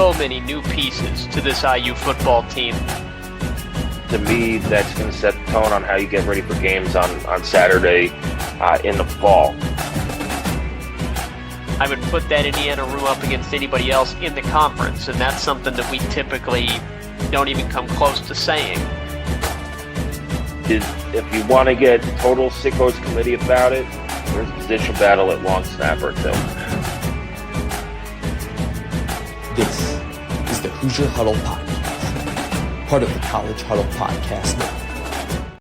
so many new pieces to this IU football team. To me, that's going to set the tone on how you get ready for games on Saturday in the fall. I would put that Indiana room up against anybody else in the conference, and that's something that we typically don't even come close to saying. If you want to get total sickos committee about it, there's a position battle at long snapper too. This is the Hoosier Huddle Podcast, part of the College Huddle Podcast Network.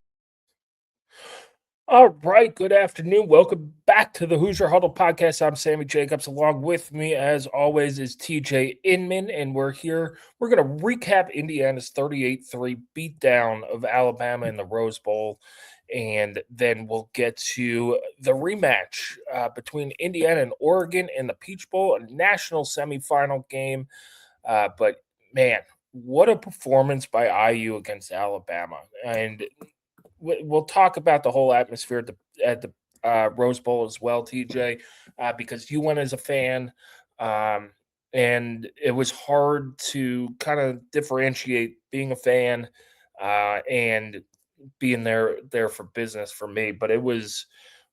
All right, good afternoon. Welcome back to the Hoosier Huddle Podcast. I'm Sammy Jacobs. Along with me, as always, is TJ Inman, and we're here. We're going to recap Indiana's 38-3 beatdown of Alabama in the Rose Bowl, and then we'll get to the rematch between Indiana and Oregon in the Peach Bowl, a national semifinal game. But, man, what a performance by IU against Alabama. And we'll talk about the whole atmosphere at the Rose Bowl as well, TJ, because you went as a fan, and it was hard to kind of differentiate being a fan and being there for business for me. But it was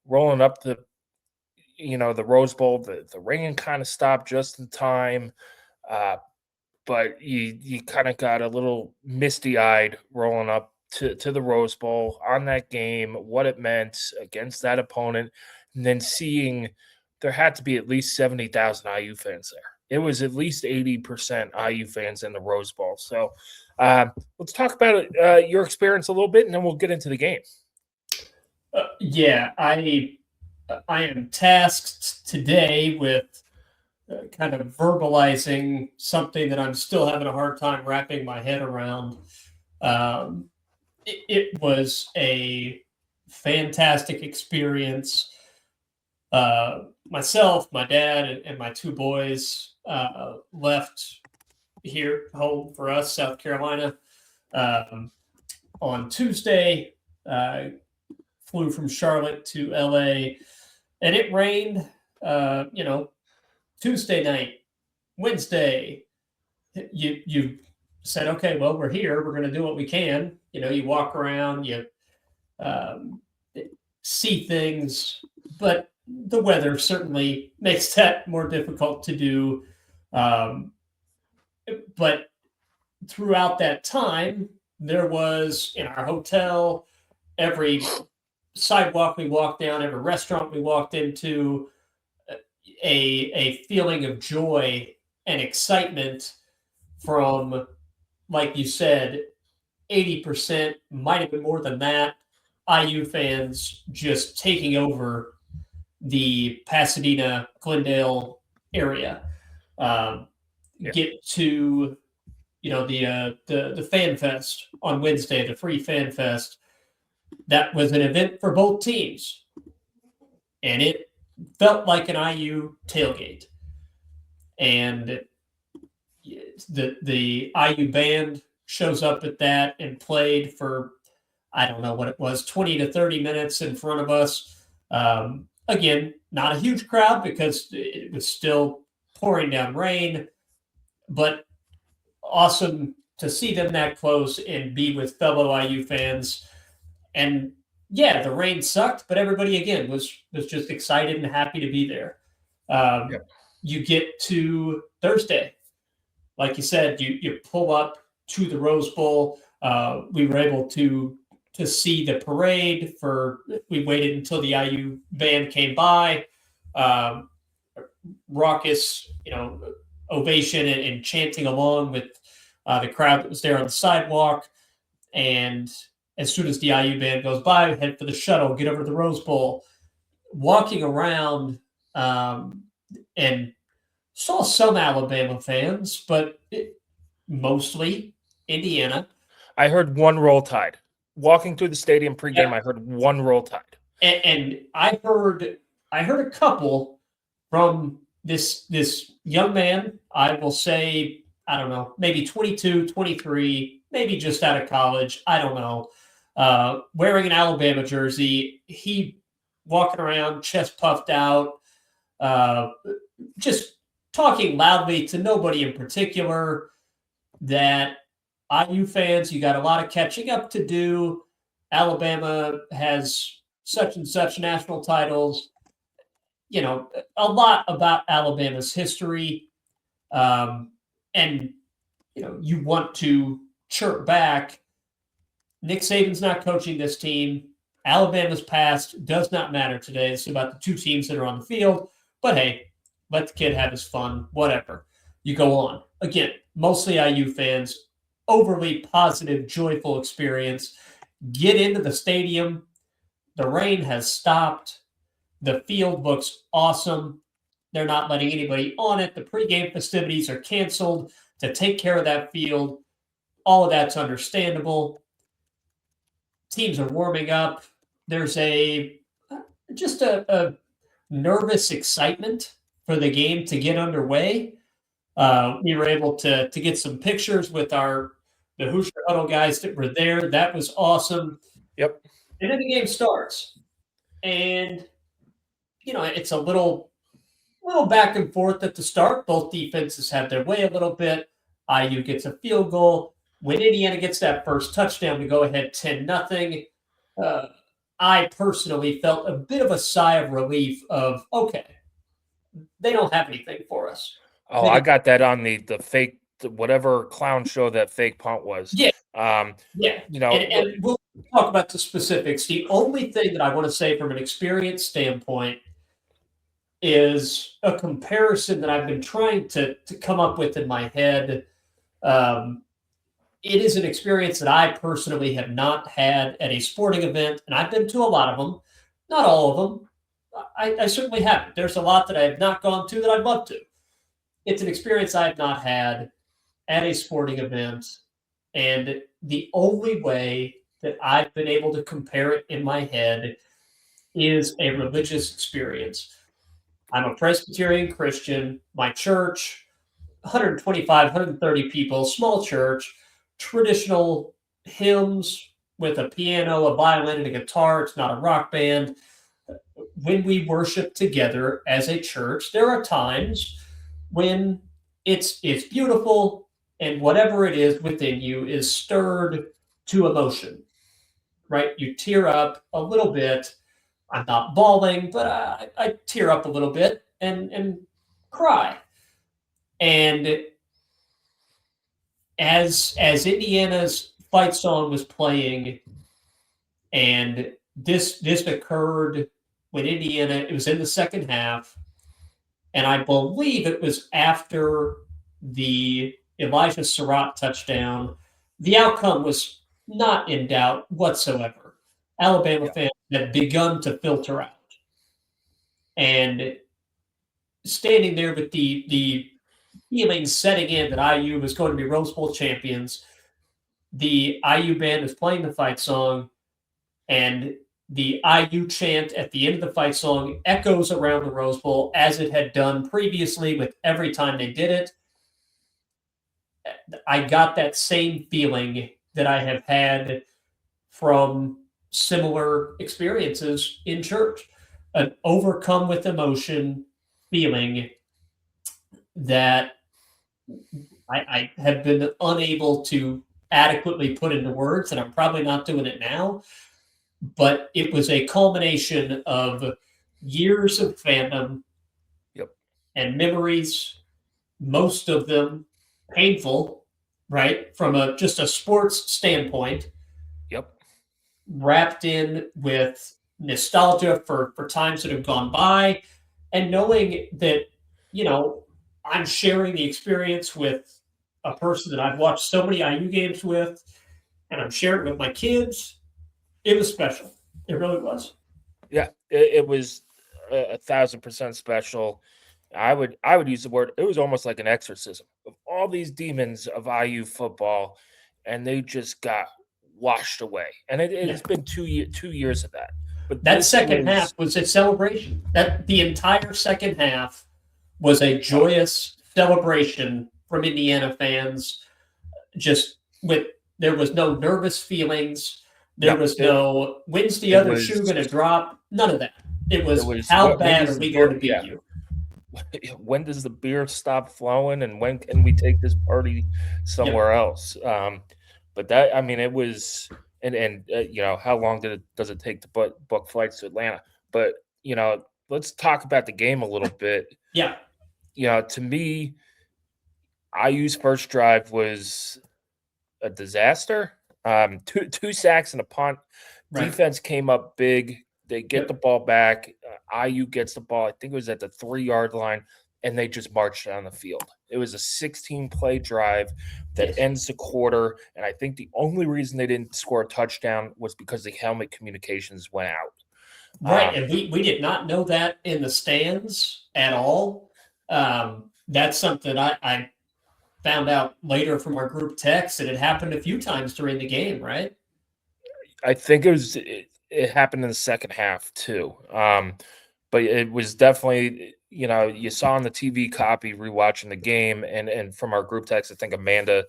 rolling up the Rose Bowl. The rain kind of stopped just in time, but you kind of got a little misty-eyed rolling up to the Rose Bowl on that game, what it meant against that opponent, and then seeing there had to be at least 70,000 IU fans there. It was at least 80% IU fans in the Rose Bowl. So let's talk about your experience a little bit, and then we'll get into the game. I am tasked today with kind of verbalizing something that I'm still having a hard time wrapping my head around. It was a fantastic experience. Myself, my dad, and my two boys left here home for us, South Carolina, on Tuesday. Flew from Charlotte to LA, and it rained. Tuesday night, Wednesday. You said, okay, well, we're here. We're going to do what we can. You walk around, you see things, but the weather certainly makes that more difficult to do. But throughout that time, there was in our hotel, every sidewalk we walked down, every restaurant we walked into, a feeling of joy and excitement from, like you said, 80%, might have been more than that, IU fans just taking over the Pasadena, Glendale area. Get to, the Fan Fest on Wednesday, the free Fan Fest. That was an event for both teams, and it felt like an IU tailgate. And the IU band shows up at that and played for, I don't know what it was, 20 to 30 minutes in front of us. Again, not a huge crowd because it was still pouring down rain, but awesome to see them that close and be with fellow IU fans. And yeah, the rain sucked, but everybody again was just excited and happy to be there. You get to Thursday, like you said, you pull up to the Rose Bowl. We were able to see the parade. We waited until the IU band came by. Raucous, ovation and chanting along with the crowd that was there on the sidewalk. And as soon as the IU band goes by, we head for the shuttle, get over to the Rose Bowl. Walking around and saw some Alabama fans, but mostly Indiana. I heard one Roll Tide. Walking through the stadium pregame, I heard one Roll Tide. And I heard a couple from this young man, I will say, I don't know, maybe 22, 23, maybe just out of college. I don't know. Wearing an Alabama jersey, he walking around, chest puffed out, just talking loudly to nobody in particular that IU fans, you got a lot of catching up to do. Alabama has such and such national titles. You know, a lot about Alabama's history. And, you know, you want to chirp back. Nick Saban's not coaching this team. Alabama's past does not matter today. It's about the two teams that are on the field. But hey, let the kid have his fun, whatever. You go on. Again, mostly IU fans, overly positive, joyful experience. Get into the stadium. The rain has stopped. The field looks awesome. They're not letting anybody on it. The pregame festivities are canceled to take care of that field. All of that's understandable. Teams are warming up. There's just a nervous excitement for the game to get underway. We were able to get some pictures with the Hoosier Huddle guys that were there. That was awesome. Yep. And then the game starts. And, you know, it's a little back and forth at the start. Both defenses have their way a little bit. IU gets a field goal. When Indiana gets that first touchdown to go ahead 10-0, I personally felt a bit of a sigh of relief of, okay, they don't have anything for us. Oh, I got that on the fake, whatever clown show that fake punt was. Yeah. You know, and we'll talk about the specifics. The only thing that I want to say from an experience standpoint is a comparison that I've been trying to come up with in my head. It is an experience that I personally have not had at a sporting event, and I've been to a lot of them, not all of them. I certainly haven't. There's a lot that I have not gone to that I'd love to. It's an experience I have not had at a sporting event, and the only way that I've been able to compare it in my head is a religious experience. I'm a Presbyterian Christian. My church, 125, 130 people, small church, traditional hymns with a piano, a violin, and a guitar. It's not a rock band. When we worship together as a church, there are times when it's beautiful and whatever it is within you is stirred to emotion, right? You tear up a little bit. I'm not bawling, but I tear up a little bit and cry. And as Indiana's fight song was playing, and this occurred when Indiana, it was in the second half, and I believe it was after the Elijah Surratt touchdown. The outcome was not in doubt whatsoever. Alabama fans had begun to filter out. And standing there with the feeling setting in that IU was going to be Rose Bowl champions, the IU band was playing the fight song, and the IU chant at the end of the fight song echoes around the Rose Bowl as it had done previously with every time they did it. I got that same feeling that I have had from similar experiences in church, an overcome with emotion feeling that I have been unable to adequately put into words, and I'm probably not doing it now, but it was a culmination of years of fandom and memories, most of them painful, right? From just a sports standpoint. Wrapped in with nostalgia for times that have gone by, and knowing that, you know, I'm sharing the experience with a person that I've watched so many IU games with, and I'm sharing it with my kids. It was special. It really was. Yeah, it was 1,000% special. I would use the word, it was almost like an exorcism of all these demons of IU football, and they just got washed away. And it's been 2 years of that. But that second half was a celebration. That the entire second half was a joyous celebration from Indiana fans. There was no nervous feelings. There was no, when's the other shoe going to drop? None of that. It was how bad are we going to beat you? when does the beer stop flowing, and when can we take this party somewhere else? But that, I mean, it was, and how long does it take to book flights to Atlanta? But let's talk about the game a little bit. Yeah. To me, IU's first drive was a disaster. Two sacks and a punt. Right. Defense came up big. They get the ball back. IU gets the ball. I think it was at the 3-yard line, and they just marched down the field. It was a 16-play drive that ends the quarter, and I think the only reason they didn't score a touchdown was because the helmet communications went out. Right, and we did not know that in the stands at all. That's something I found out later from our group text, and it happened a few times during the game, right? I think it happened in the second half too. But it was definitely, you saw on the TV copy rewatching the game, and from our group text, I think Amanda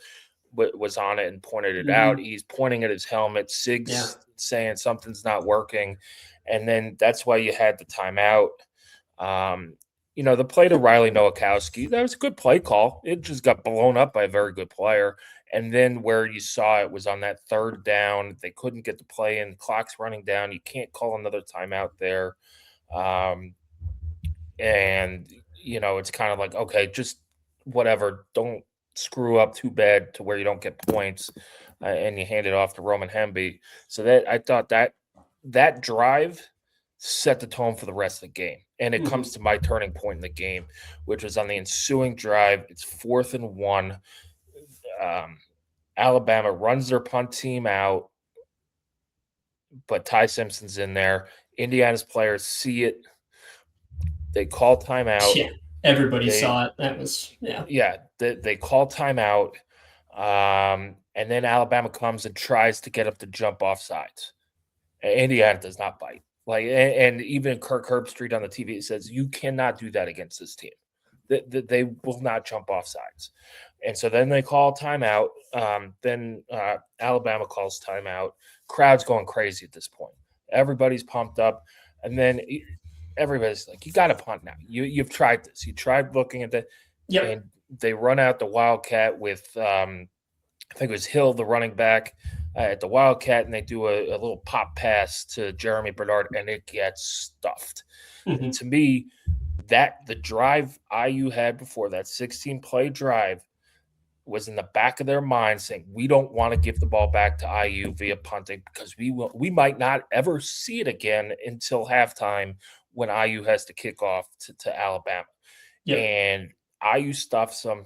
was on it and pointed it out. He's pointing at his helmet, Sig's saying something's not working, and then that's why you had the timeout. The play to Riley Nowakowski, that was a good play call. It just got blown up by a very good player. And then where you saw it was on that third down. They couldn't get the play in. Clock's running down. You can't call another timeout there. It's kind of like, okay, just whatever. Don't screw up too bad to where you don't get points. And you hand it off to Roman Hemby. So I thought that drive set the tone for the rest of the game. And it comes to my turning point in the game, which was on the ensuing drive. It's 4th and 1. Alabama runs their punt team out, but Ty Simpson's in there. Indiana's players see it. They call timeout. Yeah, everybody saw it. That was, they call timeout. And then Alabama comes and tries to get up to jump off sides. Indiana does not bite. And even Kirk Herbstreit on the TV says, you cannot do that against this team. They will not jump off sides. And so then they call timeout. Then Alabama calls timeout. Crowd's going crazy at this point. Everybody's pumped up. And then everybody's like, you got to punt now. You've tried this. You tried looking at that. Yep. And they run out the Wildcat with, I think it was Hill, the running back, at the Wildcat, and they do a little pop pass to Jeremy Bernard, and it gets stuffed. And to me, the drive IU had before, that 16-play drive, was in the back of their mind saying, we don't want to give the ball back to IU via punting because we might not ever see it again until halftime when IU has to kick off to Alabama. Yep. And IU stuffs them.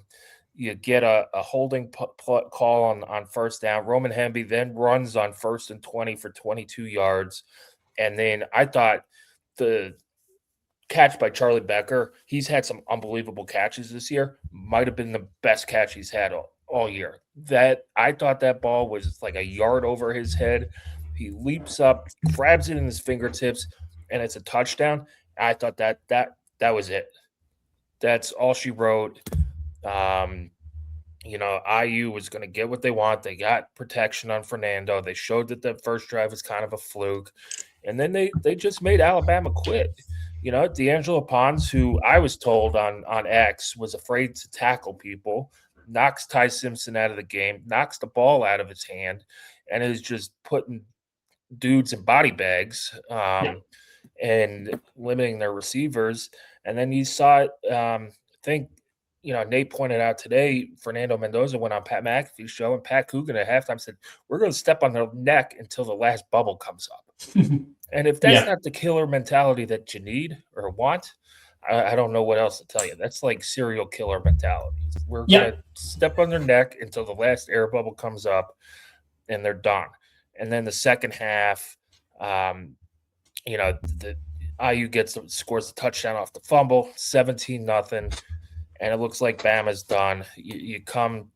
You get a holding call on first down. Roman Hemby then runs on 1st and 20 for 22 yards. And then I thought the catch by Charlie Becker, he's had some unbelievable catches this year, might have been the best catch he's had all year. I thought that ball was like a yard over his head. He leaps up, grabs it in his fingertips, and it's a touchdown. I thought that was it. That's all she wrote. IU was going to get what they want. They got protection on Fernando. They showed that the first drive was kind of a fluke. And then they just made Alabama quit. D'Angelo Pons, who I was told on X was afraid to tackle people, knocks Ty Simpson out of the game, knocks the ball out of his hand, and is just putting dudes in body bags and limiting their receivers. And then you saw it, I think, Nate pointed out today, Fernando Mendoza went on Pat McAfee's show, and Pat Coogan at halftime said, we're going to step on their neck until the last bubble comes up. And if that's not the killer mentality that you need or want, I don't know what else to tell you. That's like serial killer mentality. We're going to step on their neck until the last air bubble comes up, and they're done. And then the second half, the IU scores the touchdown off the fumble, 17-0. And it looks like Bama's done. You come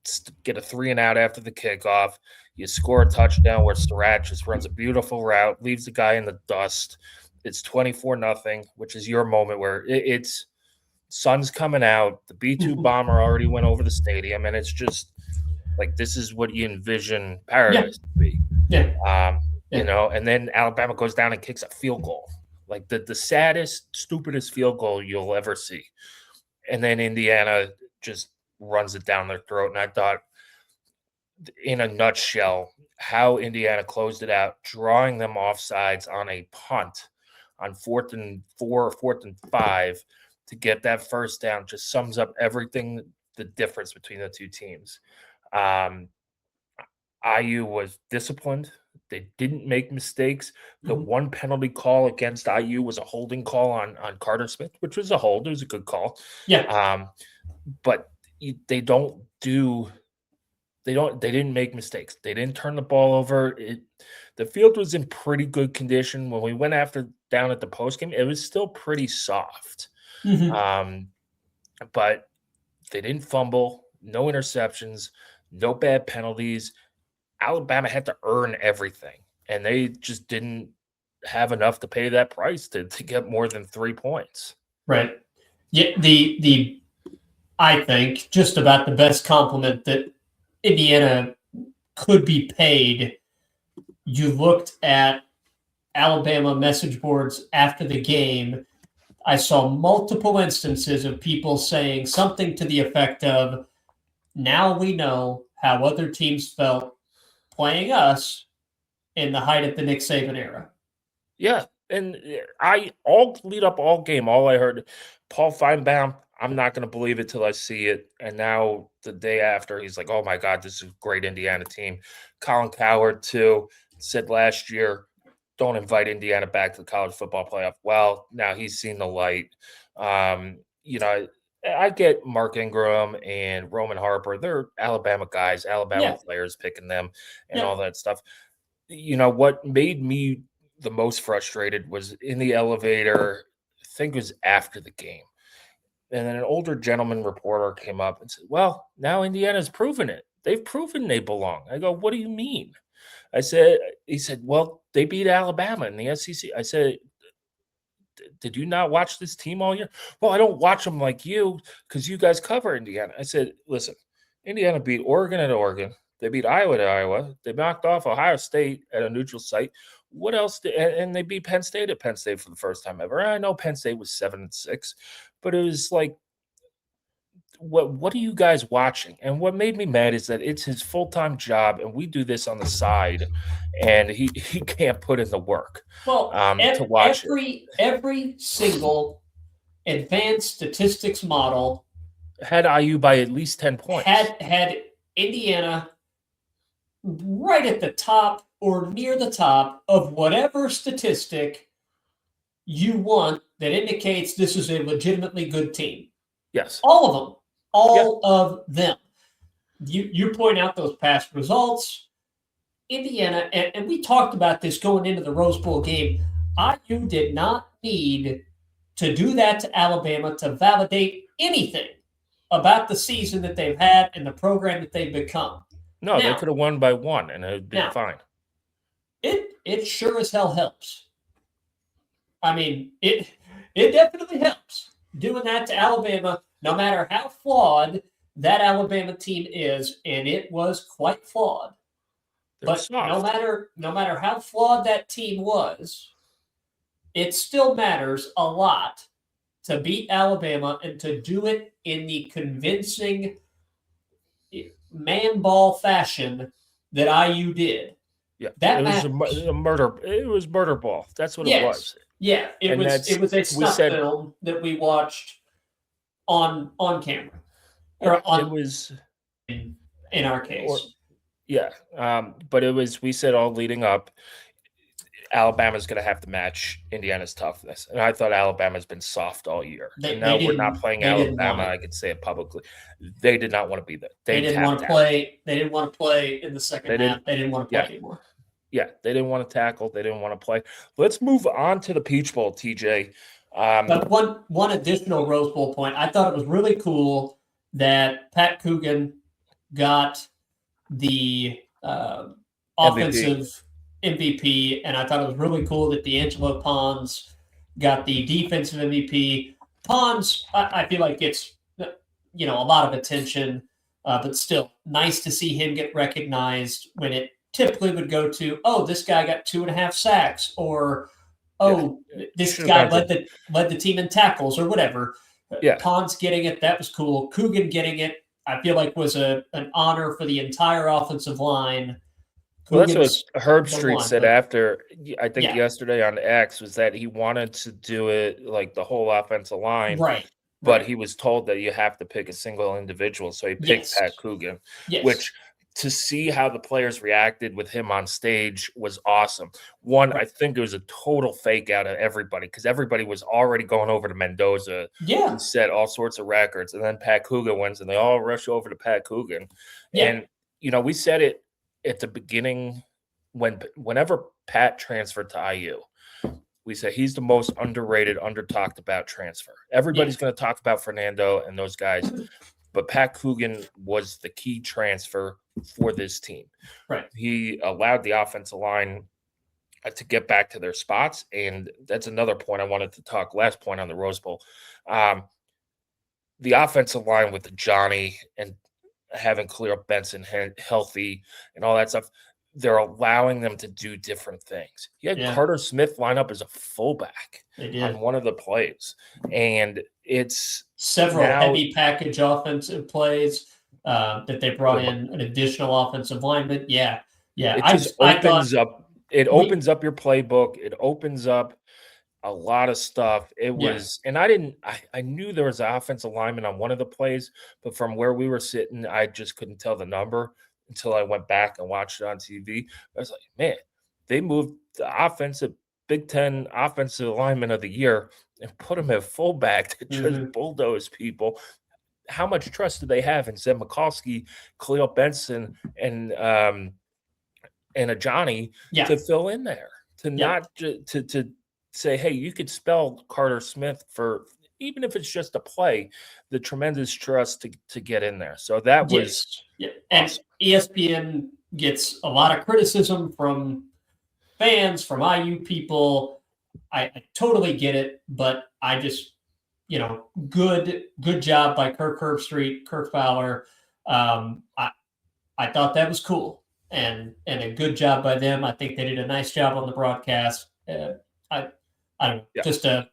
get a 3-and-out after the kickoff. You score a touchdown where Surratt just runs a beautiful route, leaves the guy in the dust. It's 24-0, which is your moment where it's sun's coming out. The B-2 bomber already went over the stadium, and it's just like this is what you envision paradise to be. And then Alabama goes down and kicks a field goal, like the saddest, stupidest field goal you'll ever see. and then Indiana just runs it down their throat. And I thought, in a nutshell, how Indiana closed it out, drawing them offsides on a punt on 4th and 4 or 4th and 5 to get that first down, just sums up everything, the difference between the two teams. IU was disciplined. They didn't make mistakes. The one penalty call against IU was a holding call on Carter Smith, which was a hold. It was a good call. Yeah. But they didn't make mistakes. They didn't turn the ball over. The field was in pretty good condition. When we went down at the postgame, it was still pretty soft. But they didn't fumble, no interceptions, no bad penalties. Alabama had to earn everything, and they just didn't have enough to pay that price to get more than 3 points. Right. Yeah. I think just about the best compliment that Indiana could be paid. You looked at Alabama message boards after the game. I saw multiple instances of people saying something to the effect of, now we know how other teams felt playing us in the height of the Nick Saban era. Yeah, and all lead up all game, all I heard, Paul Feinbaum, I'm not going to believe it till I see it. And now the day after, he's like, oh my God, this is a great Indiana team. Colin Cowherd, too, said last year, don't invite Indiana back to the college football playoff. Well, now he's seen the light. I get Mark Ingram and Roman Harper. They're Alabama guys, Alabama players picking them and all that stuff. What made me the most frustrated was in the elevator, I think it was after the game. And then an older gentleman reporter came up and said, well, now Indiana's proven it. They've proven they belong. I go, what do you mean? He said, well, they beat Alabama in the SEC. I said, did you not watch this team all year? Well, I don't watch them like you because you guys cover Indiana. I said, listen, Indiana beat Oregon at Oregon. They beat Iowa at Iowa. They knocked off Ohio State at a neutral site. What else? And they beat Penn State at Penn State for the first time ever. I know Penn State was 7-6, but it was like, what are you guys watching? And what made me mad is that it's his full-time job, and we do this on the side, and he can't put in the work. Well, to watch every single advanced statistics model had IU by at least 10 points. Had Indiana right at the top or near the top of whatever statistic you want that indicates this is a legitimately good team. Yes. All of them. All of them. You point out those past results. Indiana, and we talked about this going into the Rose Bowl game, IU did not need to do that to Alabama to validate anything about the season that they've had and the program that they've become. No, they could have won by 1, and it would be fine. It sure as hell helps. I mean, it definitely helps. Doing that to Alabama, no matter how flawed that Alabama team is, and it was quite flawed. But no matter how flawed that team was, it still matters a lot to beat Alabama and to do it in the convincing man ball fashion that IU did. Yeah, that it was a murder. It was murder ball. That's what it was. Yeah, it was a snuff film that we watched on camera, it was in our case. But it was. We said all leading up, Alabama's going to have to match Indiana's toughness, and I thought Alabama's been soft all year. Now we're not playing Alabama. I can say it publicly. They did not want to be there. They didn't want to play. They didn't want to play in the second half. They didn't want to play anymore. Yeah, they didn't want to tackle. They didn't want to play. Let's move on to the Peach Bowl, TJ. But one additional Rose Bowl point. I thought it was really cool that Pat Coogan got the offensive MVP, and I thought it was really cool that D'Angelo Pons got the defensive MVP. Pons, I feel like gets a lot of attention, but still nice to see him get recognized when it typically would go to, oh, this guy got 2.5 sacks, or this guy led the team in tackles, or whatever. Yeah. Pons getting it, that was cool. Coogan getting it, I feel like was an honor for the entire offensive line. Well, that's what Coogan's Herb the Street one, said but after, I think yeah, yesterday on X, was that he wanted to do it like the whole offensive line, right, but right. he was told that you have to pick a single individual. So he picked Yes, Pat Coogan, yes, which to see how the players reacted with him on stage was awesome. One, I right. think it was a total fake out of everybody because everybody was already going over to Mendoza. He Yeah, set all sorts of records, and then Pat Coogan wins, and they all rush over to Pat Coogan. yeah, And we said it at the beginning whenever Pat transferred to IU. We said he's the most underrated, under talked about transfer. yeah, Everybody's going to talk about Fernando and those guys, but Pat Coogan was the key transfer for this team. right. He allowed the offensive line to get back to their spots, and that's another point I wanted to talk. Last point on the Rose Bowl, the offensive line with Johnny and having Khalil Benson healthy and all that stuff. They're allowing them to do different things. You had Yeah, Carter Smith line up as a fullback they on did. one of the plays, and it's Several now heavy package offensive plays that they brought in an additional offensive lineman. Yeah, yeah. it just I thought opens up. It we opens up your playbook. It opens up a lot of stuff. It yeah, was, and I knew there was an offensive lineman on one of the plays, but from where we were sitting, I just couldn't tell the number until I went back and watched it on TV. I was like, man, they moved the offensive Big Ten offensive lineman of the year and put him at fullback to just mhm, bulldoze people. How much trust do they have in Zeb Mikulski, Khalil Benson, and a Johnny yeah, to fill in there, to yeah. not to say, hey, you could spell Carter Smith for, even if it's just a play, the tremendous trust to get in there. So that was Yes. Yeah. And awesome. ESPN gets a lot of criticism from fans, from IU people. I totally get it, but I just, good job by Kirk Herbstreit, Kirk Fowler. I thought that was cool and a good job by them. I think they did a nice job on the broadcast. I I don't know, Yeah. just a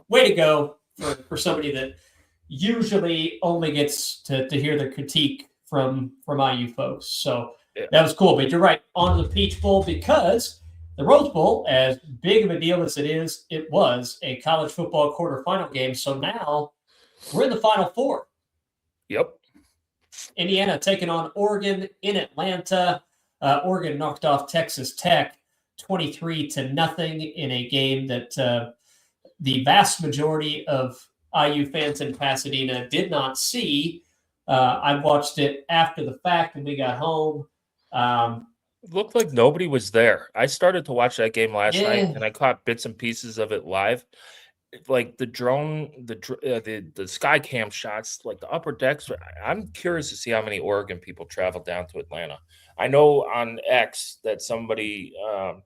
way to go for somebody that usually only gets to hear the critique from IU folks. So Yeah. that was cool. But you're right, on the Peach Bowl, because the Rose Bowl, as big of a deal as it is, it was a college football quarterfinal game. So now we're in the Final Four. Yep. Indiana taking on Oregon in Atlanta. Oregon knocked off Texas Tech 23-0 in a game that the vast majority of IU fans in Pasadena did not see. I watched it after the fact when we got home. It looked like nobody was there. I started to watch that game last night, Yeah, and I caught bits and pieces of it live. Like the drone, the sky cam shots, like the upper decks. I'm curious to see how many Oregon people traveled down to Atlanta. I know on X that somebody, an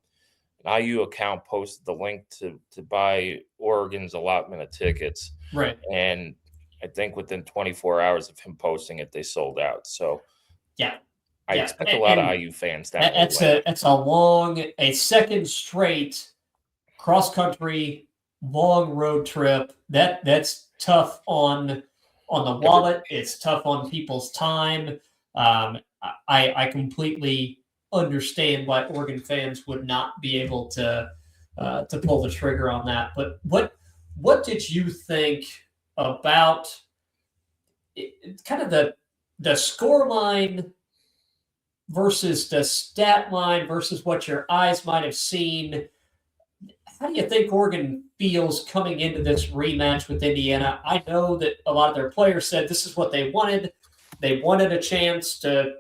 IU account, posted the link to buy Oregon's allotment of tickets, right. and I think within 24 hours of him posting it, they sold out. So Yeah, I yeah. expect a lot of And IU fans down in Atlanta. that's a second straight cross country long road trip. That's tough on the wallet. It's tough on people's time. I completely understand why Oregon fans would not be able to pull the trigger on that. But what did you think about kind of the score line versus the stat line versus what your eyes might have seen? How do you think Oregon feels coming into this rematch with Indiana? I know that a lot of their players said this is what they wanted. They wanted a chance to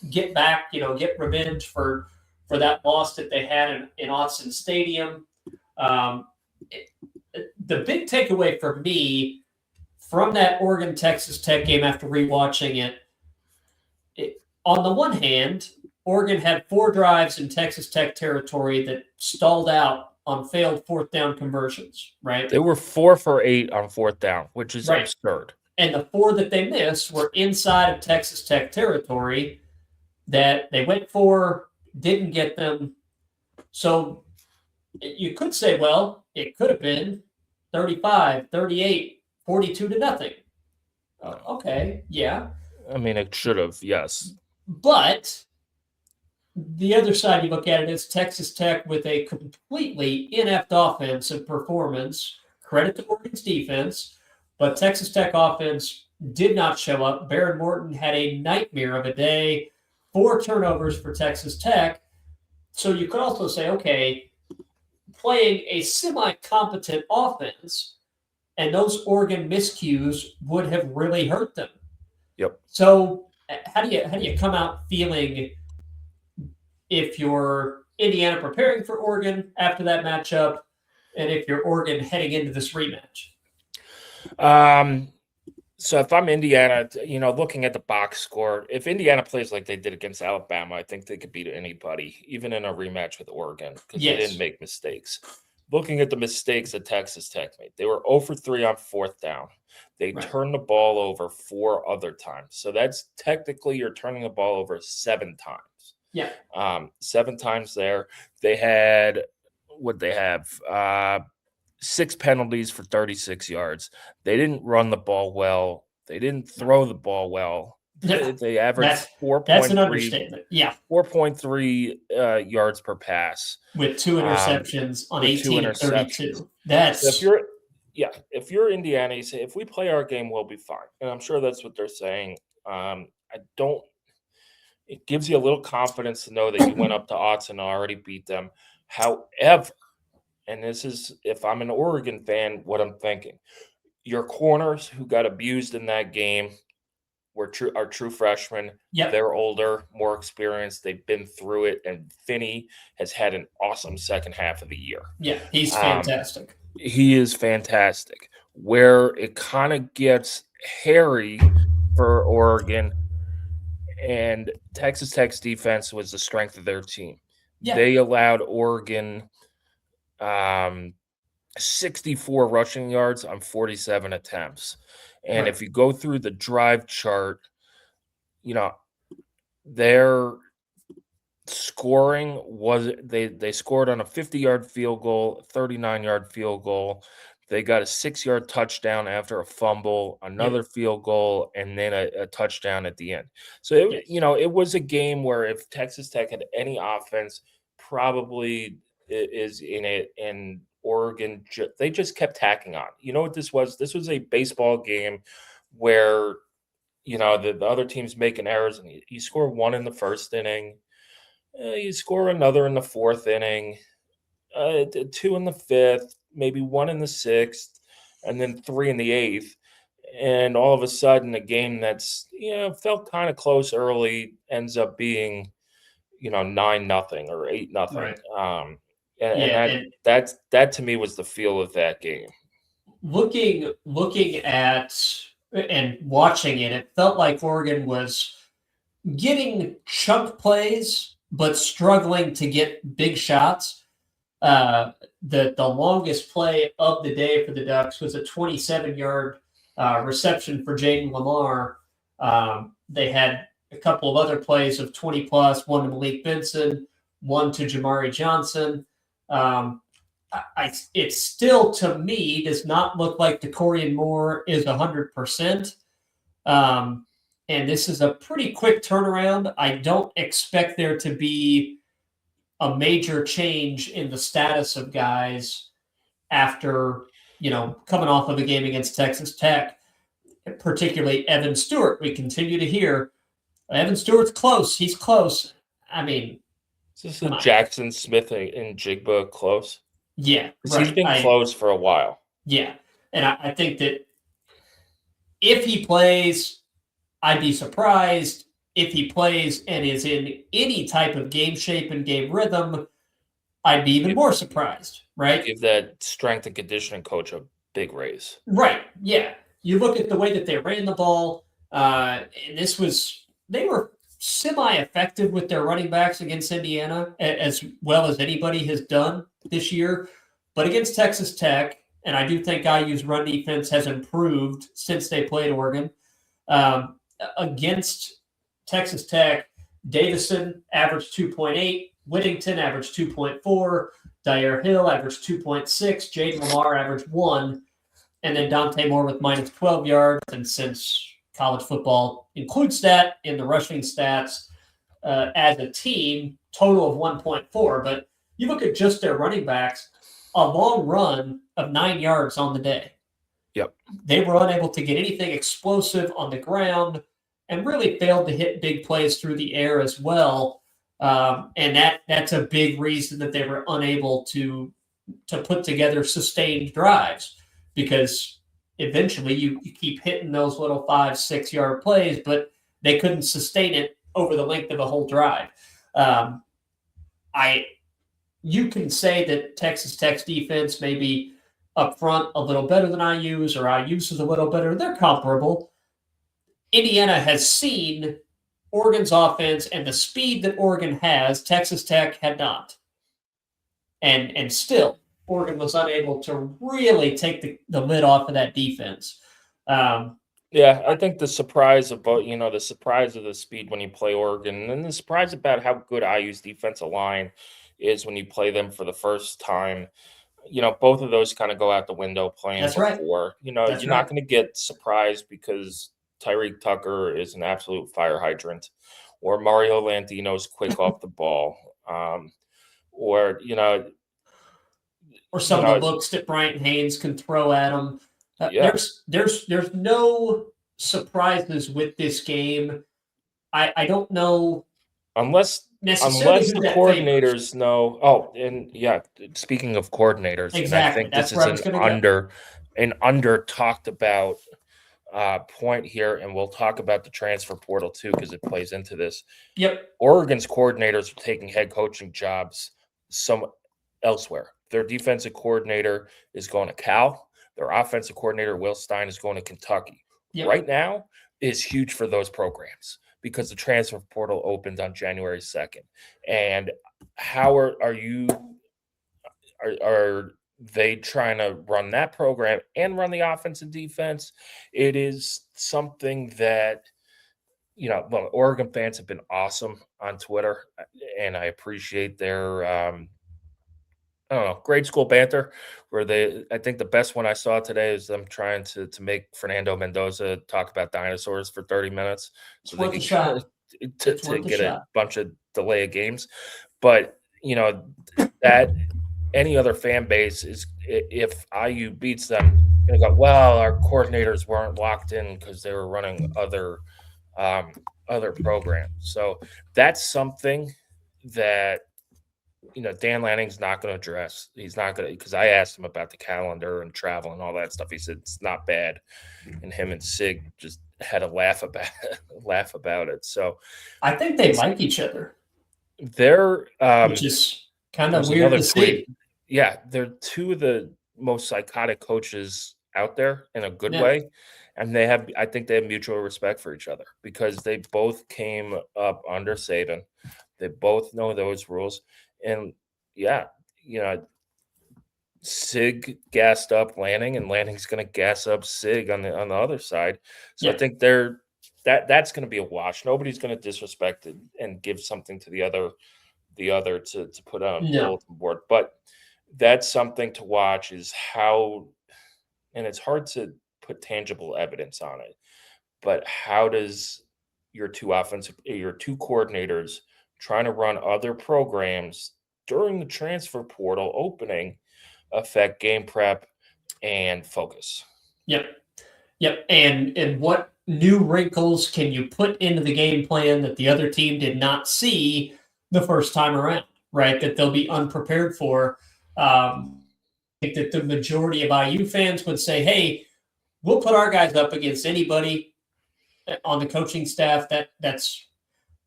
get back, get revenge for that loss that they had in Autzen Stadium. The big takeaway for me from that Oregon Texas Tech game after rewatching it, on the one hand, Oregon had 4 drives in Texas Tech territory that stalled out on failed fourth down conversions, right? They were 4 for 8 on fourth down, which is Right. absurd. And the 4 that they missed were inside of Texas Tech territory that they went for, didn't get them. So you could say, well, it could have been 35, 38, 42-0. Okay, yeah. I mean, it should have, yes. But the other side you look at it is Texas Tech with a completely inept offensive performance. Credit to Oregon's defense, but Texas Tech offense did not show up. Baron Morton had a nightmare of a day, 4 turnovers for Texas Tech. So you could also say, okay, playing a semi-competent offense and those Oregon miscues would have really hurt them. Yep. So how do you come out feeling if you're Indiana preparing for Oregon after that matchup, and if you're Oregon heading into this rematch? So if I'm Indiana, looking at the box score, if Indiana plays like they did against Alabama, I think they could beat anybody, even in a rematch with Oregon, because they didn't make mistakes. Looking at the mistakes that Texas Tech made, they were 0 for 3 on 4th down. They turned the ball over 4 other times. So that's technically you're turning the ball over 7 times. Yeah. 7 times there. They had, what they have, 6 penalties for 36 yards. They didn't run the ball well. They didn't throw the ball well. They averaged 4.3. That's an understatement. Yeah. 4.3 yards per pass. With 2 interceptions on 18 of 32. That's so if you're Indiana, you say, if we play our game, we'll be fine. And I'm sure that's what they're saying. It gives you a little confidence to know that you went up to Otts and already beat them. However, and this is, if I'm an Oregon fan, what I'm thinking. Your corners who got abused in that game are true freshmen. Yep. They're older, more experienced. They've been through it. And Finney has had an awesome second half of the year. Yeah, he's fantastic. He is fantastic. Where it kind of gets hairy for Oregon, and Texas Tech's defense was the strength of their team. Yeah. They allowed Oregon 64 rushing yards on 47 attempts. And if you go through the drive chart, their scoring was they scored on a 50-yard field goal, 39-yard field goal. They got a 6-yard touchdown after a fumble, another field goal, and then a touchdown at the end. So it was a game where if Texas Tech had any offense, probably is in it, and Oregon they just kept tacking on. You know what this was? This was a baseball game where the other team's making errors, and you score 1 in the 1st inning, you score another in the 4th inning, 2 in the 5th, maybe 1 in the 6th, and then 3 in the 8th. And all of a sudden, a game that's felt kind of close early ends up being 9-0 or 8-0. Right. And that to me was the feel of that game. Looking at and watching it, it felt like Oregon was getting chunk plays but struggling to get big shots. The longest play of the day for the Ducks was a 27-yard reception for Jaden Lamar. They had a couple of other plays of 20+, one to Malik Benson, one to Jamari Johnson. It still, to me, does not look like DeCorian Moore is 100%. And this is a pretty quick turnaround. I don't expect there to be a major change in the status of guys after, coming off of a game against Texas Tech, particularly Evan Stewart. We continue to hear Evan Stewart's close. He's close. I mean, is this Jackson Smith and Jigba close? Yeah. He's been close for a while. Yeah. And I think that if he plays, I'd be surprised. If he plays and is in any type of game shape and game rhythm, I'd be even more surprised, right? Give that strength and conditioning coach a big raise. Right, yeah. You look at the way that they ran the ball, and they were semi-effective with their running backs against Indiana, as well as anybody has done this year. But against Texas Tech, and I do think IU's run defense has improved since they played Oregon, against Texas Tech, Davison averaged 2.8, Whittington averaged 2.4, Dyer Hill averaged 2.6, Jaden Lamar averaged 1. and then Dante Moore with minus 12 yards. And since college football includes that in the rushing stats as a team, total of 1.4. But you look at just their running backs, a long run of 9 yards on the day. Yep. They were unable to get anything explosive on the ground and really failed to hit big plays through the air as well. And that's a big reason that they were unable to put together sustained drives, because eventually you keep hitting those little 5-6 yard plays, but they couldn't sustain it over the length of a whole drive. You can say that Texas Tech's defense may be up front a little better than IU's, or IU's is a little better. They're comparable. Indiana has seen Oregon's offense and the speed that Oregon has. Texas Tech had not. And still, Oregon was unable to really take the lid off of that defense. Yeah, I think the surprise about, the surprise of the speed when you play Oregon, and the surprise about how good IU's defensive line is when you play them for the first time, both of those kind of go out the window playing That's right. before. That's You're not going to get surprised because Tyreek Tucker is an absolute fire hydrant, or Mario Landino's quick off the ball, or some of the looks that Bryant Haynes can throw at them. There's no surprises with this game. I don't know unless the coordinators know. Oh, and yeah, speaking of coordinators, exactly. And I think this is an under talked about point here, and we'll talk about the transfer portal too, because it plays into this. Yep. Oregon's coordinators are taking head coaching jobs elsewhere. Their defensive coordinator is going to Cal. Their offensive coordinator, Will Stein, is going to Kentucky. Yep. Right now is huge for those programs because the transfer portal opened on January 2nd. And how are they trying to run that program and run the offense and defense? It is something that, Oregon fans have been awesome on Twitter, and I appreciate their grade school banter, where I think the best one I saw today is them trying to make Fernando Mendoza talk about dinosaurs for 30 minutes so they can to get a bunch of delay of games. But that any other fan base is, if IU beats them, they go, well, our coordinators weren't locked in because they were running other programs. So that's something that Dan Lanning's not going to address. He's not going to, because I asked him about the calendar and travel and all that stuff. He said it's not bad, and him and Sig just had a laugh about it. So I think they like each other. They're which is kind of weird to see. Yeah, they're two of the most psychotic coaches out there in a good way, and I think they have mutual respect for each other because they both came up under Saban. They both know those rules. And Sig gassed up Lanning, and Lanning's going to gas up Sig on the other side. So I think that's going to be a wash. Nobody's going to disrespect it and give something to the other to put on bulletin board. But that's something to watch, is how, and it's hard to put tangible evidence on it, but how does your two coordinators trying to run other programs during the transfer portal opening affect game prep and focus? Yep. And what new wrinkles can you put into the game plan that the other team did not see the first time around, right? That they'll be unprepared for. I think that the majority of IU fans would say, hey, we'll put our guys up against anybody on the coaching staff. That's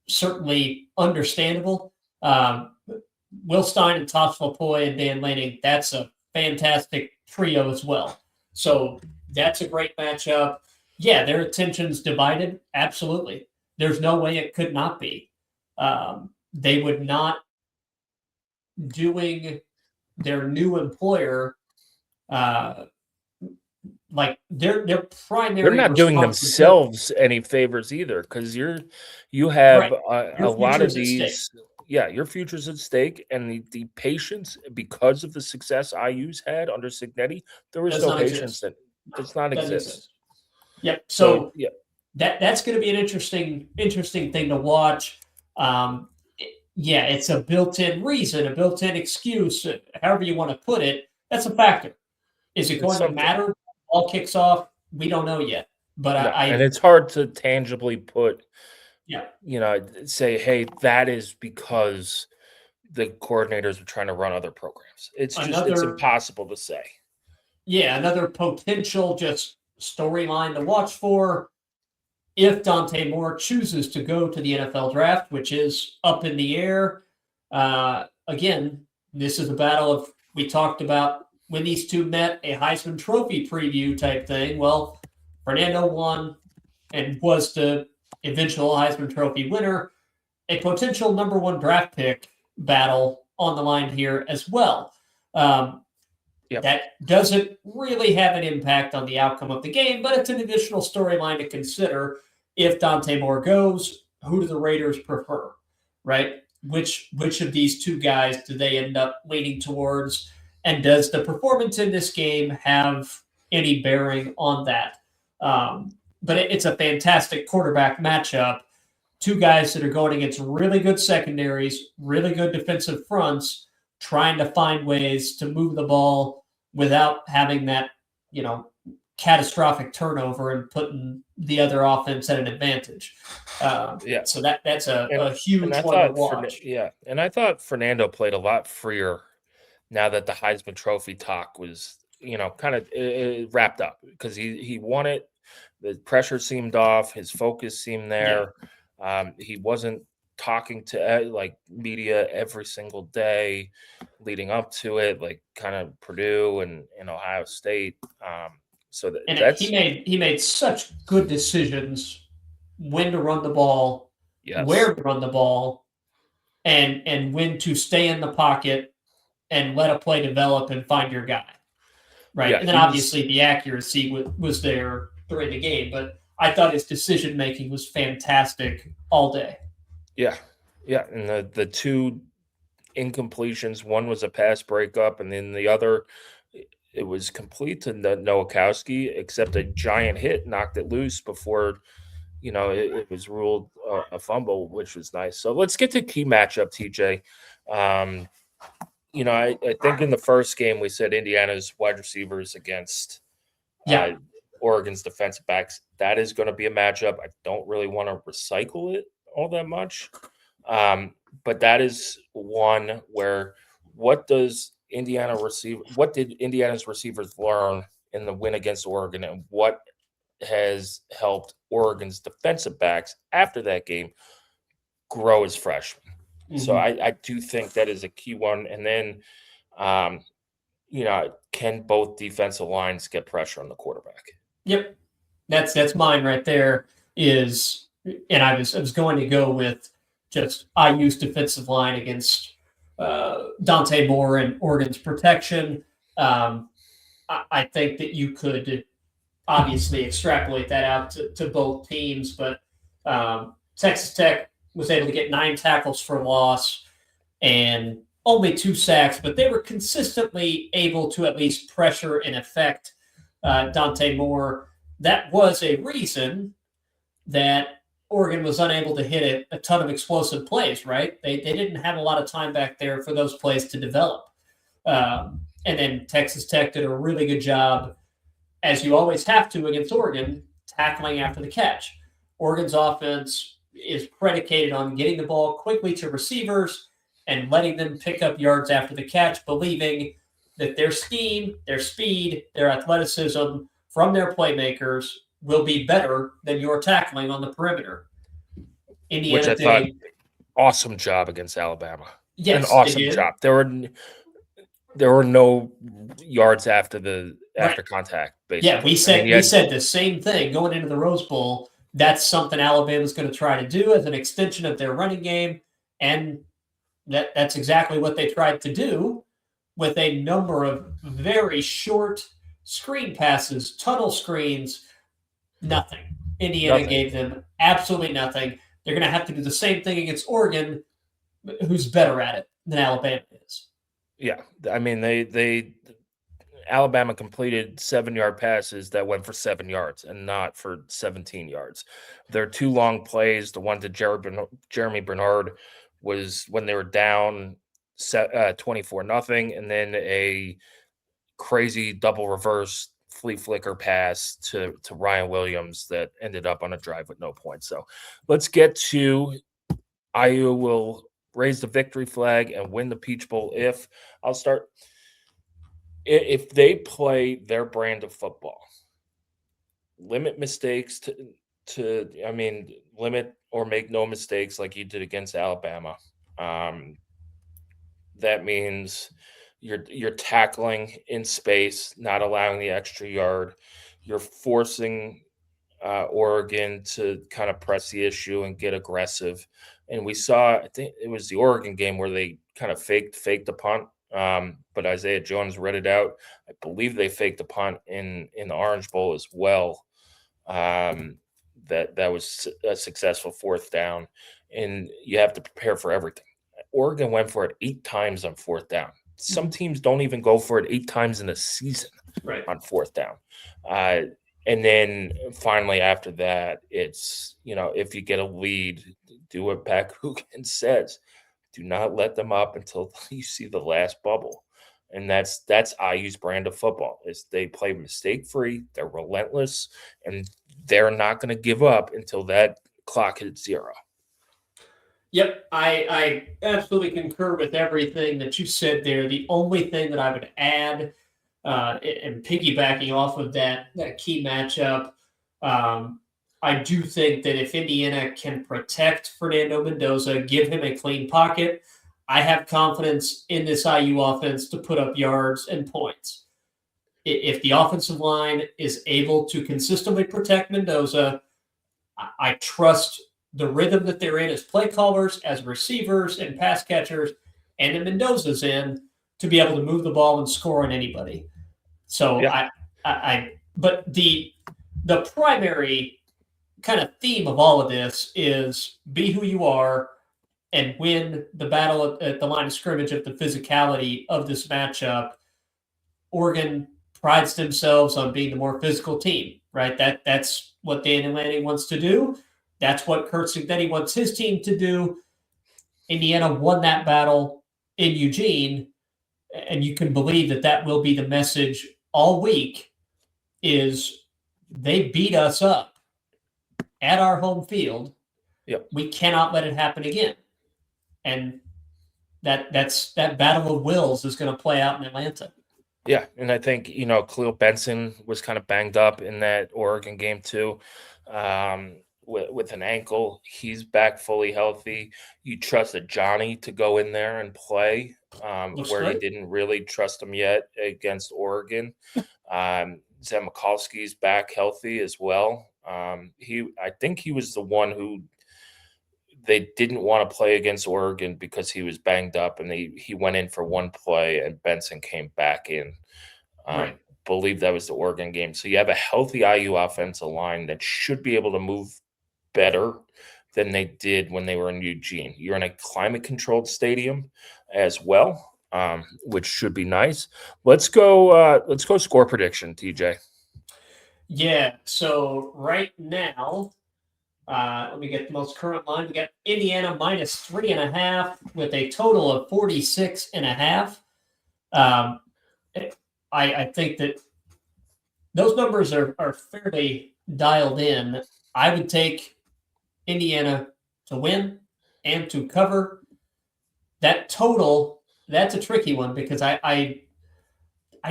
certainly understandable. Will Stein and Tosh Lapoy and Dan Lanning, that's a fantastic trio as well. So that's a great matchup. Yeah, their attention's divided. Absolutely. There's no way it could not be. They would not doing their new employer like their primary. They're not doing themselves any favors either, because you have a lot of these. Yeah, your future's at stake, and the patience, because of the success IU's had under Signetti, there was no patience Does not Doesn't exist. Yep. So So yeah, that's going to be an interesting thing to watch. Yeah, it's a built-in reason, a built-in excuse, however you want to put it. That's a factor. Is it it's going to something. matter? All kicks off. We don't know yet. But No, and I it's hard to tangibly put, yeah, say, hey, that is because the coordinators are trying to run other programs. It's another impossible to say. another potential just storyline to watch for if Dante Moore chooses to go to the NFL draft, which is up in the air. Again, this is a battle of, we talked about when these two met, a Heisman Trophy preview type thing. Well, Fernando won and was the eventual Heisman Trophy winner. A potential number one draft pick battle on the line here as well. Yep. That doesn't really have an impact on the outcome of the game, but it's an additional storyline to consider. If Dante Moore goes, who do the Raiders prefer, right? Which of these two guys do they end up leaning towards? And does the performance in this game have any bearing on that? But it's a fantastic quarterback matchup. Two guys that are going against really good secondaries, really good defensive fronts, trying to find ways to move the ball without having that, catastrophic turnover and putting the other offense at an advantage. Yeah. So that's a huge one to watch. And I thought Fernando played a lot freer now that the Heisman Trophy talk was, kind of wrapped up, because he won it. The pressure seemed off. His focus seemed there. Yeah. He wasn't talking to media every single day leading up to it, like kind of Purdue and Ohio State. He made such good decisions when to run the ball, yes, where to run the ball, and when to stay in the pocket and let a play develop and find your guy. Right. Yeah, and then obviously the accuracy was there during the game, but I thought his decision making was fantastic all day. Yeah. Yeah. And the two incompletions, one was a pass breakup, and then the other, it was complete to Nowakowski, except a giant hit knocked it loose before, it was ruled a fumble, which was nice. So let's get to key matchup, TJ. I think in the first game we said Indiana's wide receivers against Oregon's defensive backs. That is going to be a matchup. I don't really want to recycle it all that much. But that is one where what did Indiana's receivers learn in the win against Oregon, and what has helped Oregon's defensive backs after that game grow as freshmen? Mm-hmm. So I do think that is a key one. And then, can both defensive lines get pressure on the quarterback? Yep. That's mine right there and I was going to go with just IU's defensive line against Dante Moore and Oregon's protection. I think that you could obviously extrapolate that out to both teams, but Texas Tech was able to get 9 tackles for loss and only 2 sacks, but they were consistently able to at least pressure and affect Dante Moore. That was a reason that Oregon was unable to hit a ton of explosive plays, right? They didn't have a lot of time back there for those plays to develop. And then Texas Tech did a really good job, as you always have to against Oregon, tackling after the catch. Oregon's offense is predicated on getting the ball quickly to receivers and letting them pick up yards after the catch, believing that their scheme, their speed, their athleticism from their playmakers will be better than your tackling on the perimeter. Indiana, which I thought, awesome job against Alabama. Yes, an awesome job. There were no yards after contact. Basically. Yeah, we said the same thing going into the Rose Bowl. That's something Alabama's going to try to do as an extension of their running game, and that's exactly what they tried to do with a number of very short screen passes, tunnel screens. Nothing. Indiana gave them absolutely nothing. They're going to have to do the same thing against Oregon, who's better at it than Alabama is. Yeah, I mean they Alabama completed 7-yard passes that went for 7 yards and not for 17 yards. Their 2 long plays, the one to Jeremy Bernard was when they were down 24-0, and then a crazy double reverse flea flicker pass to Ryan Williams that ended up on a drive with no points. So let's get to IU will raise the victory flag and win the Peach Bowl if they play their brand of football. Limit mistakes limit or make no mistakes like you did against Alabama. That means you're tackling in space, not allowing the extra yard. You're forcing Oregon to kind of press the issue and get aggressive. And we saw, I think it was the Oregon game where they kind of faked a punt. But Isaiah Jones read it out. I believe they faked a punt in the Orange Bowl as well. That was a successful 4th down, and you have to prepare for everything. Oregon went for it 8 times on 4th down. Some teams don't even go for it 8 times in a season on 4th down. And then finally after that, it's, if you get a lead, do what Pat Coogan says. Do not let them up until you see the last bubble. And that's IU's brand of football. Is they play mistake-free, they're relentless, and they're not going to give up until that clock hits 0. Yep, I absolutely concur with everything that you said there. The only thing that I would add, and piggybacking off of that key matchup, I do think that if Indiana can protect Fernando Mendoza, give him a clean pocket, I have confidence in this IU offense to put up yards and points. If the offensive line is able to consistently protect Mendoza, I trust the rhythm that they're in as play callers, as receivers and pass catchers, and then Mendoza's in to be able to move the ball and score on anybody. So Yeah. But the primary kind of theme of all of this is be who you are and win the battle at the line of scrimmage of the physicality of this matchup. Oregon prides themselves on being the more physical team, right? That's what Dan Lanning wants to do. That's what Kurt Cignetti wants his team to do. Indiana won that battle in Eugene, and you can believe that will be the message all week is they beat us up at our home field. Yep. We cannot let it happen again. And that battle of wills is going to play out in Atlanta. Yeah, and I think, Khalil Benson was kind of banged up in that Oregon game too. With an ankle. He's back fully healthy. You trusted Johnny to go in there and play where good. you didn't really trust him yet against Oregon. Zach Mikulski's back healthy as well. I think he was the one who they didn't want to play against Oregon because he was banged up, and he went in for one play and Benson came back in. Right. Believe that was the Oregon game. So you have a healthy IU offensive line that should be able to move better than they did when they were in Eugene. You're in a climate-controlled stadium as well, which should be nice. Let's go score prediction, TJ. Yeah, so right now, let me get the most current line. We got Indiana -3.5 with a total of 46.5. I think that those numbers are fairly dialed in. I would take Indiana to win and to cover. That total, that's a tricky one because I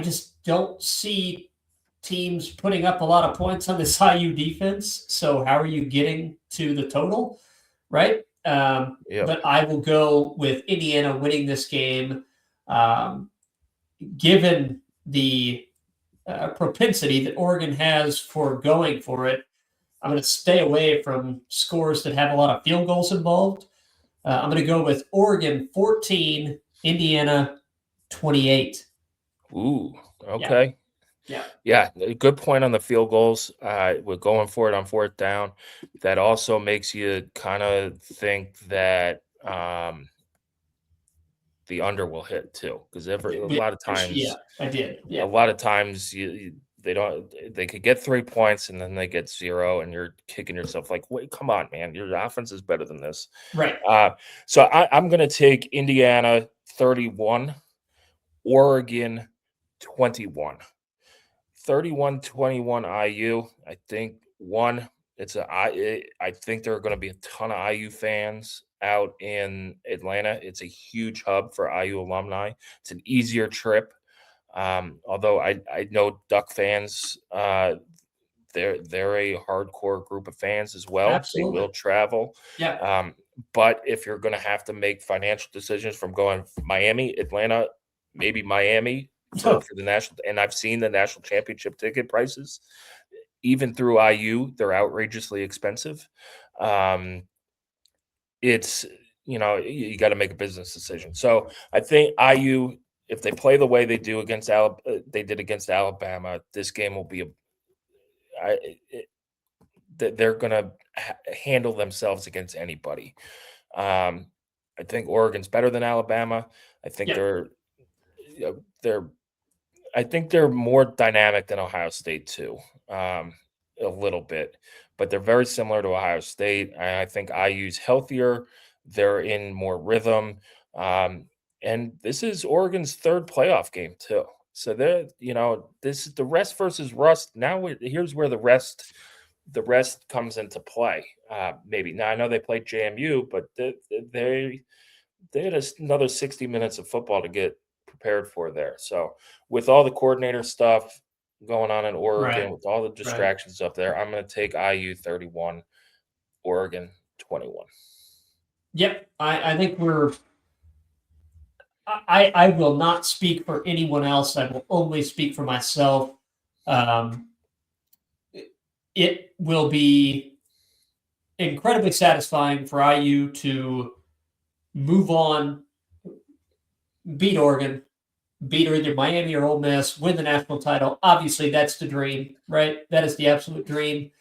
just don't see teams putting up a lot of points on this IU defense. So how are you getting to the total, right? But I will go with Indiana winning this game, given the propensity that Oregon has for going for it. I'm going to stay away from scores that have a lot of field goals involved. I'm going to go with Oregon 14, Indiana 28. Ooh, okay. Yeah, good point on the field goals. We're going for it on 4th down. That also makes you kind of think that the under will hit too, because a lot of times, Yeah, I did. a Yeah, lot of times they could get 3 points and then they get 0, and you're kicking yourself like, wait, come on, man, your offense is better than this. right. So I'm going to take Indiana 31, Oregon 21. 31-21 IU. I think I think there are going to be a ton of IU fans out in Atlanta. It's a huge hub for IU alumni. It's an easier trip. Although I know Duck fans, they're a hardcore group of fans as well. Absolutely. They will travel. Yeah. But if you're going to have to make financial decisions from going Miami, Atlanta, maybe Miami for the national, and I've seen the national championship ticket prices, even through IU, they're outrageously expensive. It's, you got to make a business decision. So I think IU, if they play the way they do they did against Alabama, this game will be they're going to handle themselves against anybody. I think Oregon's better than Alabama. I think I think they're more dynamic than Ohio State too, a little bit, but they're very similar to Ohio State. I think IU's healthier. They're in more rhythm. And this is Oregon's 3rd playoff game too. So this is the rest versus rust. Now here's where the rest comes into play. Maybe now I know they played JMU, but they had another 60 minutes of football to get prepared for there. So with all the coordinator stuff going on in Oregon, with all the distractions up there, I'm going to take IU 31, Oregon 21. Yep. I think I will not speak for anyone else. I will only speak for myself. It will be incredibly satisfying for IU to move on, beat Oregon, beat either Miami or Ole Miss, win the national title. Obviously, that's the dream, right? That is the absolute dream.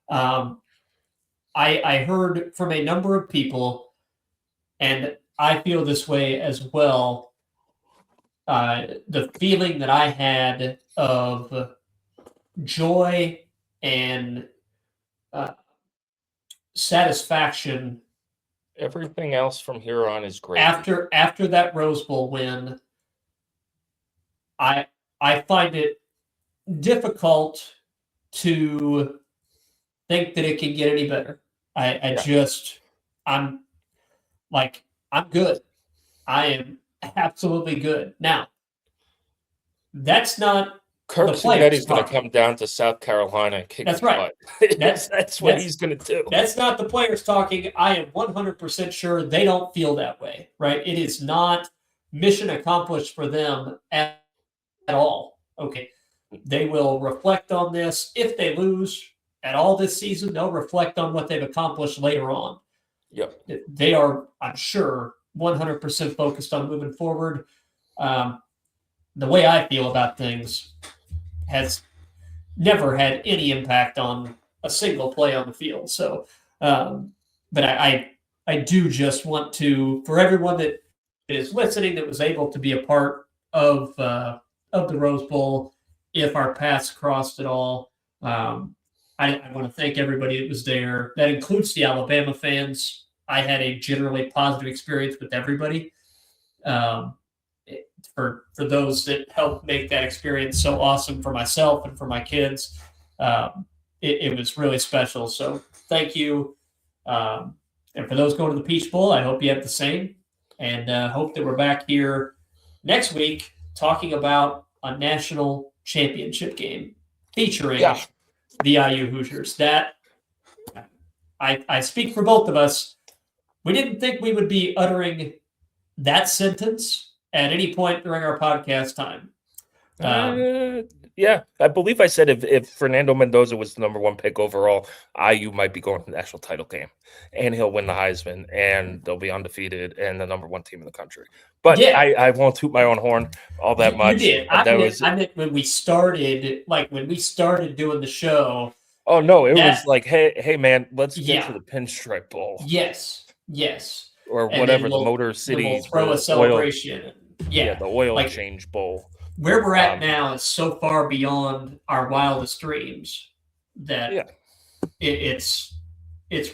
I heard from a number of people, and I feel this way as well. The feeling that I had of joy and satisfaction. Everything else from here on is great. After that Rose Bowl win, I find it difficult to think that it can get any better. I'm good. I am absolutely good. Now, that's not Kirk Cignetti going to come down to South Carolina and kick. That's right. That's what he's going to do. That's not the players talking. I am 100% sure they don't feel that way, right? It is not mission accomplished for them at all. Okay. They will reflect on this. If they lose at all this season, they'll reflect on what they've accomplished later on. Yep. They are, I'm sure, 100% focused on moving forward. The way I feel about things has never had any impact on a single play on the field. So, but I do just want to, for everyone that is listening, that was able to be a part of the Rose Bowl, if our paths crossed at all, I want to thank everybody that was there. That includes the Alabama fans. I had a generally positive experience with everybody. For those that helped make that experience so awesome for myself and for my kids, it was really special. So thank you. And for those going to the Peach Bowl, I hope you have the same. And hope that we're back here next week talking about a national championship game featuring the IU Hoosiers. That I speak for both of us. We didn't think we would be uttering that sentence at any point during our podcast time. Yeah, I believe I said if Fernando Mendoza was the number 1 pick overall, IU might be going to the national title game, and he'll win the Heisman, and they'll be undefeated and the number 1 team in the country. But yeah. I won't toot my own horn all that much. You did. I meant when we started, doing the show. Oh no, it was like, hey man, let's get to the Pinstripe Bowl. Yes. or and whatever, then the we'll Motor City, then we'll throw the a celebration. the oil Like change bowl. where we're at now is so far beyond our wildest dreams that Yeah. it's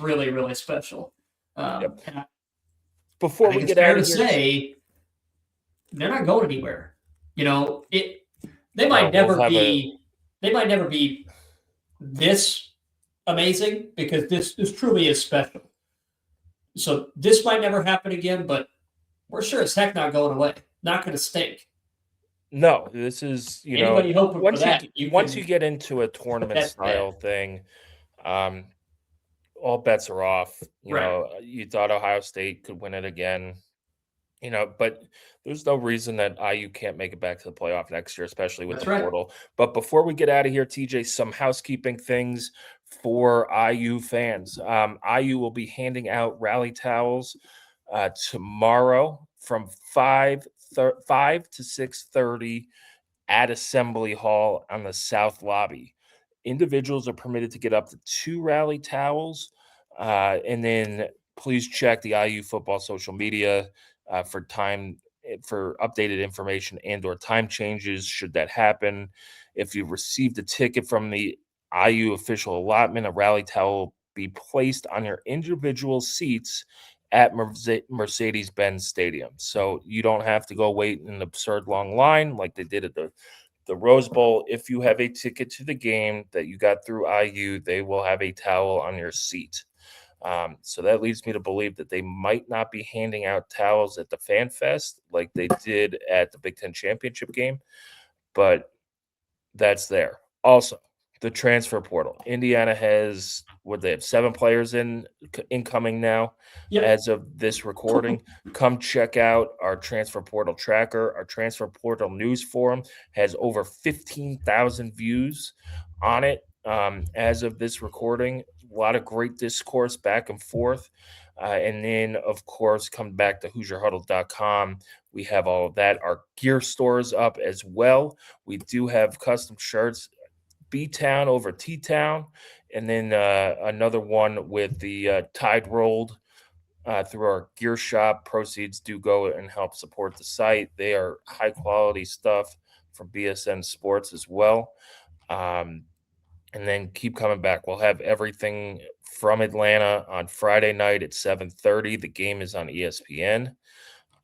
really, really special. Yep. And Before I think we it's get fair out to of here, say they're not going anywhere. You know, they No, might we'll never have be they might never be this amazing because this truly is special. So this might never happen again, but we're sure as heck not going away. Not going to stink. no, this is, Anybody hoping for once that, once can you get into a tournament bet style thing, all bets are off. Right. You thought Ohio State could win it again, but there's no reason that IU can't make it back to the playoff next year, especially with That's the right. portal. But before we get out of here, TJ, some housekeeping things for IU fans. IU will be handing out rally towels tomorrow from 5 to 6:30 at Assembly Hall on the South Lobby. Individuals are permitted to get up to 2 rally towels. And then please check the IU football social media for updated information and or time changes should that happen. If you've received a ticket from the IU official allotment, a rally towel will be placed on your individual seats at Mercedes-Benz Stadium. So you don't have to go wait in an absurd long line like they did at the Rose Bowl. If you have a ticket to the game that you got through IU, they will have a towel on your seat. So that leads me to believe that they might not be handing out towels at the Fan Fest like they did at the Big Ten Championship game, but that's there. Also, the transfer portal. Indiana has they have 7 players incoming now. Yep. As of this recording. Come check out our transfer portal tracker. Our transfer portal news forum has over 15,000 views on it as of this recording. A lot of great discourse back and forth. And then, of course, come back to HoosierHuddle.com. We have all of that. Our gear stores up as well. We do have custom shirts, B-Town over T-Town, and then another one with the Tide rolled through our gear shop. Proceeds do go and help support the site. They are high-quality stuff from BSN Sports as well. And then keep coming back. We'll have everything from Atlanta on Friday night at 7:30. The game is on ESPN.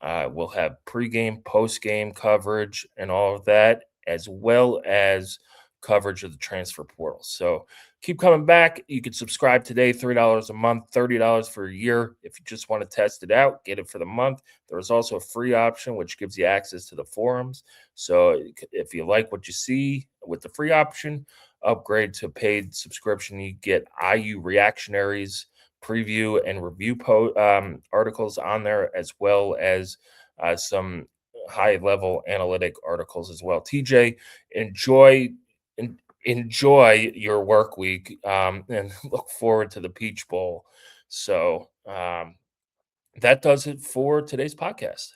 We'll have pregame, postgame coverage, and all of that, as well as coverage of the transfer portal. So keep coming back. You can subscribe today, $3 a month, $30 for a year. If you just want to test it out, get it for the month. There's also a free option, which gives you access to the forums. So if you like what you see with the free option, upgrade to paid subscription. You get IU Reactionaries preview and review articles on there, as well as some high-level analytic articles as well. TJ, enjoy your work week and look forward to the Peach Bowl. So that does it for today's podcast.